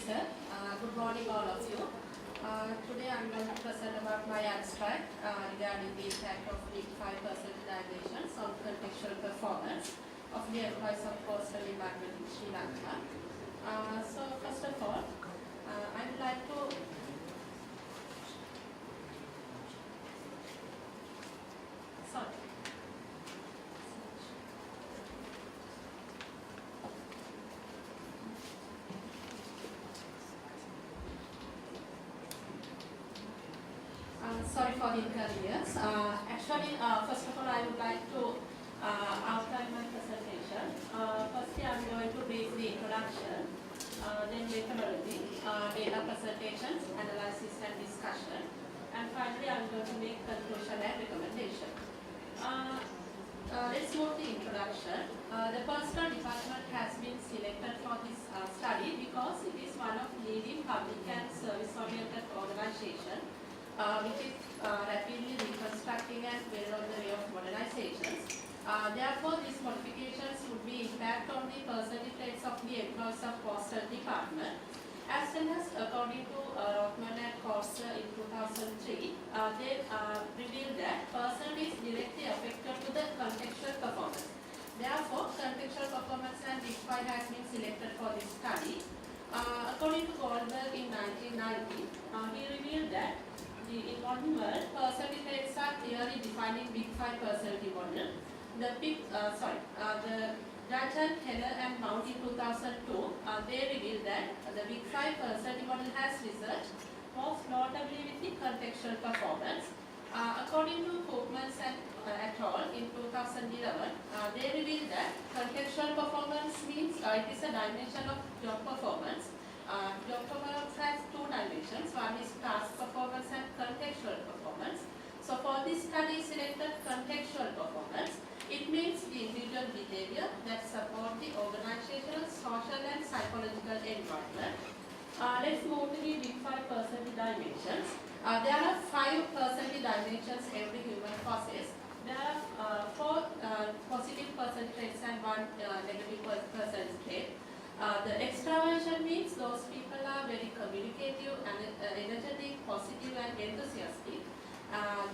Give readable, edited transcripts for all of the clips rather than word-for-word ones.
sir. Good morning all of you. Today I am going to present about my abstract regarding the impact of the 5% dilations on contextual performance of the employees of Postal environment in Sri Lanka. So first of all, I would like to sorry for the inconvenience. Actually, first of all, I would like to outline my presentation. Firstly, I am going to brief the introduction, then methodology, data presentations, analysis and discussion, and finally I am going to make conclusion and recommendation. Let's move to the introduction. The Postal department has been selected for this study because it is one of leading public and service-oriented organizations which is rapidly reconstructing and well on the way of modernizations. Therefore, these modifications would be impact on the percentage rates of the employees of Postal department. As well as according to Rothman and Costa in 2003, they revealed that person is directly affected to the contextual performance. Therefore, contextual performance and Big 5 has been selected for this study. According to Goldberg in 1990, he revealed that in modern world, percentage rates are clearly defining Big 5 percentage model. The Dalton, Keller and Mount in 2002, they revealed that the Big 5 percentage model has researched most notably with the contextual performance. According to Koopmans and et al. In 2011, they revealed that contextual performance means it is a dimension of job performance. Job performance has two dimensions. One is task performance and contextual performance. So for this study selected contextual performance, it means the individual behavior that support the organizational, social and psychological environment. Let's move to the Big 5 percentage dimensions. There are 5 percentage dimensions every human possesses. There are 4 positive percentage traits and 1 negative percentage trait. The extraversion means those people are very communicative and energetic, positive and enthusiastic.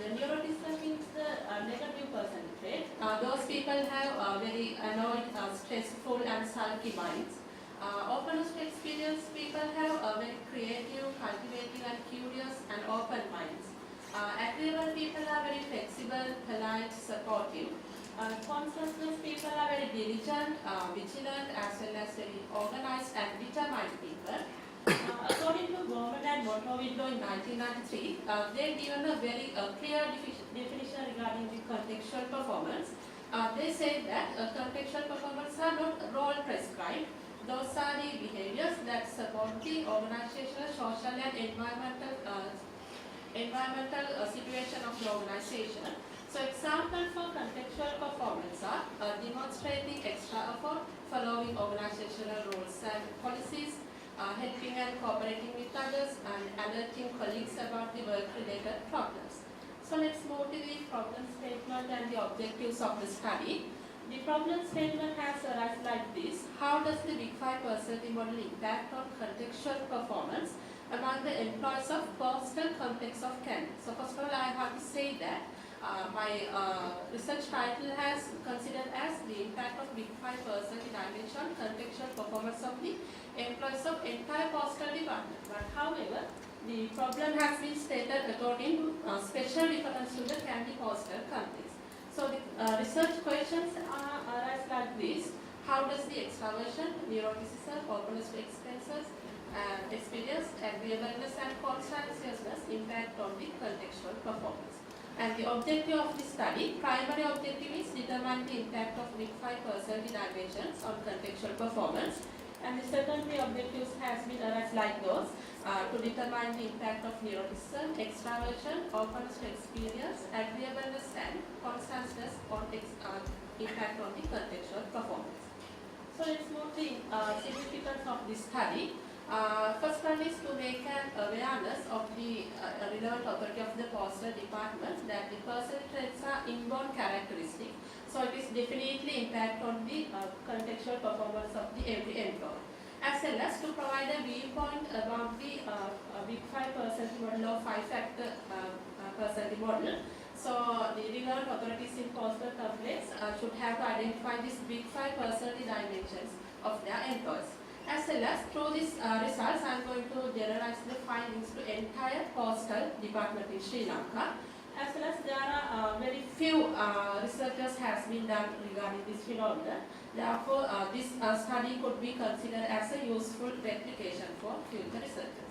The neuroticism means the negative percentage trait. Those people have very annoyed, stressful and sulky minds. Openness to experience people have very creative, cultivating and curious and open minds. Agreeable people are very flexible, polite, supportive. Conscientious people are very diligent, vigilant, as well as very organized and determined people. According to Gorman and Monroe in 1993, they've given a very clear definition regarding the contextual performance. They say that contextual performance are not role prescribed. Those are the behaviors that support the organizational, social and environmental situation of the organization. So examples for contextual performance are demonstrating extra effort, following organizational rules and policies, helping and cooperating with others, and alerting colleagues about the work-related problems. So let's move to the problem statement and the objectives of the study. The problem statement has arrived like this. How does the Big 5 percentage model impact on contextual performance among the employees of Postal context of Canada? So first of all, I have to say that my research title has considered as the impact of Big 5 percentage dimension on contextual performance of the employees of entire Postal department. But however, the problem has been stated according to special reference to the Candy Postal context. So the research questions are arise like this. How does the extraversion, neuroticism, openness to experience, agreeableness and conscientiousness impact on the contextual performance? And the objective of the study, primary objective is determine the impact of Big 5 percentage dimensions on contextual performance. And the secondary objectives has been arise like those to determine the impact of neuroticism, extraversion, openness to experience, agreeableness and conscientiousness on impact on the contextual performance. So let's move to the significance of this study. First one is to make an awareness of the relevant authority of the Postal department that the percentage traits are inborn characteristic. So it is definitely impact on the contextual performance of the every employee. as well as to provide a viewpoint about the Big 5 personality model or 5-factor personality model. So the relevant authorities in Postal complex should have to identify these Big 5 personality dimensions of their employees. As well as through these results, I am going to generalize the findings to entire Postal department in Sri Lanka. As well as there are very few researchers has been done regarding this phenomenon. Therefore, this study could be considered as a useful replication for future researchers.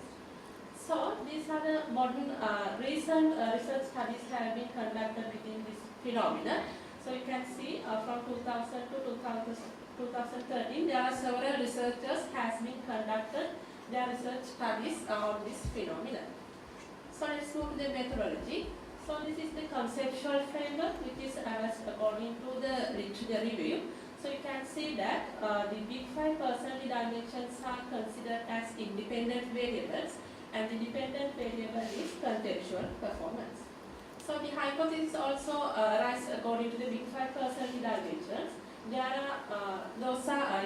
So, these are the modern recent research studies have been conducted within this phenomenon. So, you can see from 2000 to 2013, there are several researchers has been conducted their research studies on this phenomenon. So, let's move to the methodology. So, this is the conceptual framework which is according to the literature review. So, you can see that the Big 5 personality dimensions are considered as independent variables, and the dependent variable is contextual performance. So, the hypothesis also arises according to the Big 5 personality dimensions. There are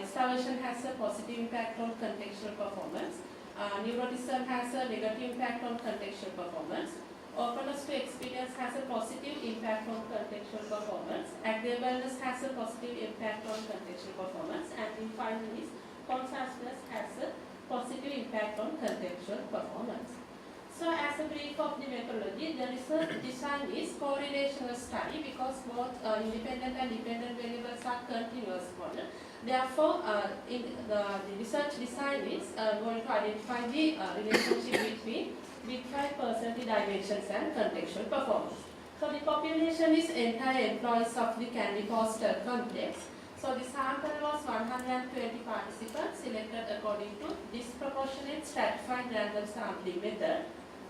extraversion has a positive impact on contextual performance. Neuroticism has a negative impact on contextual performance. Openness to experience has a positive impact on contextual performance. Agreeableness has a positive impact on contextual performance. And the final is consciousness has a positive impact on contextual performance. So, as a brief of the methodology, the research design is correlational study because both independent and dependent variables are continuous model. Therefore, in the research design is going to identify the relationship between Big 5 personality dimensions and contextual performance. So, the population is entire employees of the Candy Postal complex. So, the sample was 120 participants selected according to disproportionate stratified random sampling method.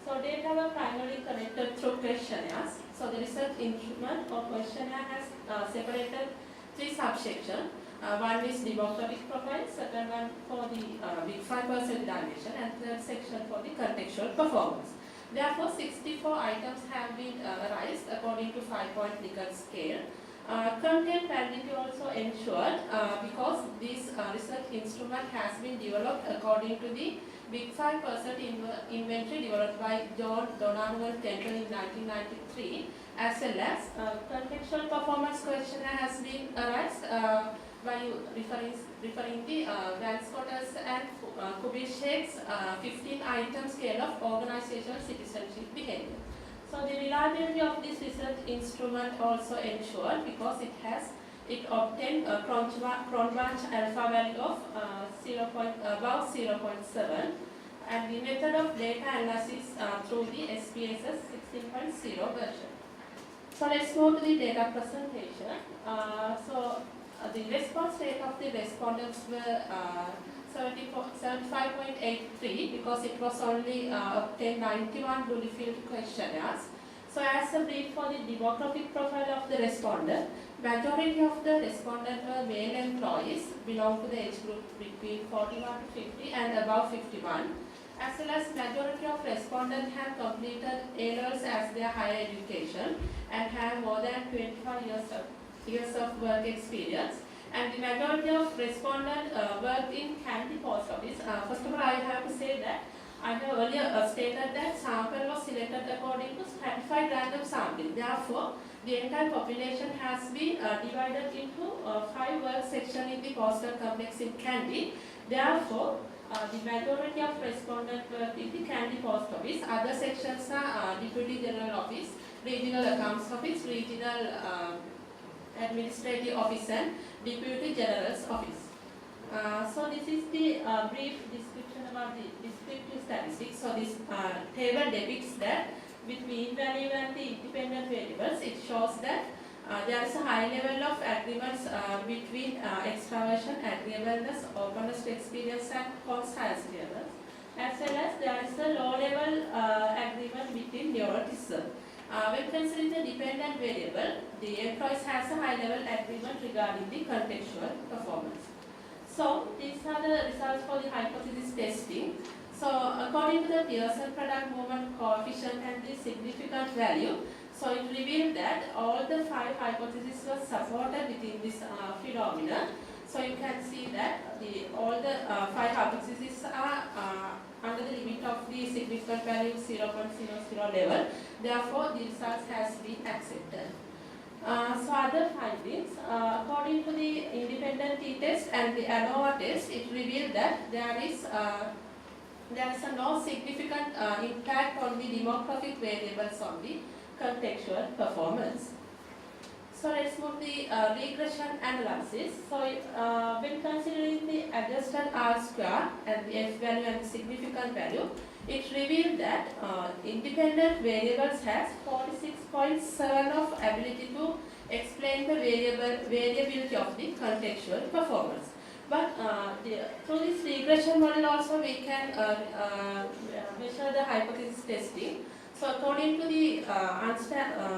So, data were primarily collected through questionnaires. So, the research instrument or questionnaire has separated 3 subsections. One is demographic profile, second one for the Big 5 personality dimension, and third section for the contextual performance. Therefore, 64 items have been raised according to 5-point Likert scale. Content validity also ensured because this research instrument has been developed according to the Big 5 personality inventory developed by John Donovan Temple in 1993, as well as contextual performance questionnaire has been raised by referring the Van Scotters and Kubitschek's 15-item scale of organizational citizenship behavior. So, the reliability of this research instrument also ensured because it obtained a Cronbach alpha value of about 0.7, and the method of data analysis through the SPSS 16.0 version. So, let's move to the data presentation. The response rate of the respondents were 75.83 because it was only obtained 91 duly filled questionnaires. So, as a brief for the demographic profile of the respondent, majority of the respondents were male employees belong to the age group between 41 to 50 and above 51. As well as majority of respondents have completed A-levels as their higher education and have more than 25 years of work experience, and the majority of respondents worked in Candy Post Office. First of all, I have to say that I have earlier stated that sample was selected according to stratified random sampling. Therefore, the entire population has been divided into 5 work sections in the Postal complex in Candy. Therefore, the majority of respondents worked in the Candy Post Office. Other sections are Deputy General Office, Regional Accounts Office, Regional Administrative Office and Deputy General's Office. So, this is the brief description about the descriptive statistics. So, this table depicts that with mean value and the independent variables, it shows that there is a high level of agreements between extraversion, agreeableness, openness to experience and conscience levels, as well as there is a low level agreement between neuroticism. When considering the dependent variable, the employees has a high level agreement regarding the contextual performance. So, these are the results for the hypothesis testing. So, according to the Pearson product movement coefficient and the significant value, so it revealed that all the 5 hypotheses were supported within this phenomenon. So you can see that all the 5 hypotheses are under the limit of the significant value 0.00 level. Therefore, the results has been accepted. So other findings, according to the independent t-test and the ANOVA test, it revealed that there is a no significant impact on the demographic variables on the contextual performance. So let's move the regression analysis. So when considering the adjusted R square and the F value and the significant value, it revealed that independent variables has 46.7 of ability to explain the variability of the contextual performance. But through this regression model also we can measure the hypothesis testing. So according to the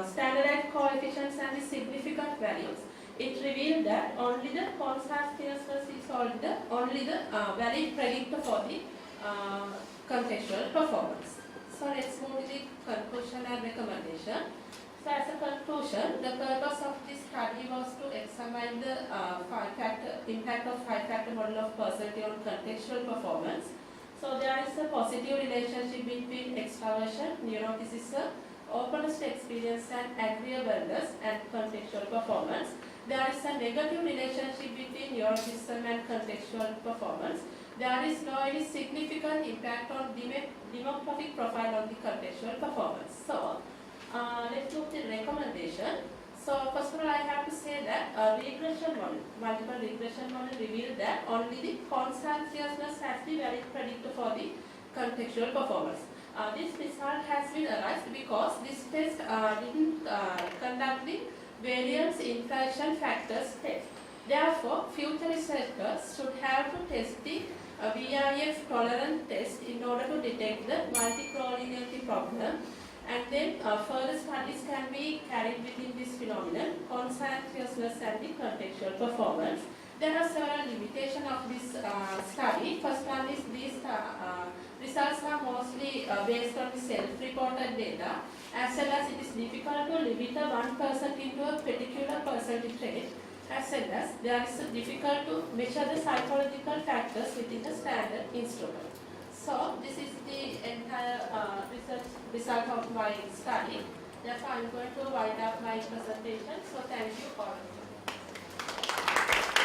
standardized coefficients and the significant values, it revealed that only the conscientiousness is only the valid predictor for the contextual performance. So let's move to the conclusion and recommendation. So as a conclusion, the purpose of this study was to examine the impact of 5-factor model of personality on contextual performance. So there is a positive relationship between extraversion, neuroticism, openness to experience and agreeableness and contextual performance. There is a negative relationship between neuroticism and contextual performance. There is no any significant impact on demographic profile on the contextual performance. So let's look at the recommendation. So first of all, I have to say that regression model, multiple regression model revealed that only the conscientiousness has the valid predictor for the contextual performance. This result has been arrived because this test didn't conduct the variance inflation factors test. Therefore, future researchers should have to test the VIF tolerant test in order to detect the multi-collinearity problem. And then further studies can be carried within this phenomenon, conscientiousness and the contextual performance. There are several limitations of this study. First one is these results are mostly based on the self-reported data, as well as it is difficult to limit a one person into a particular personality trait, as well as there is difficult to measure the psychological factors within the standard instrument. So this is the entire research result of my study. Therefore, I am going to wind up my presentation. So thank you all.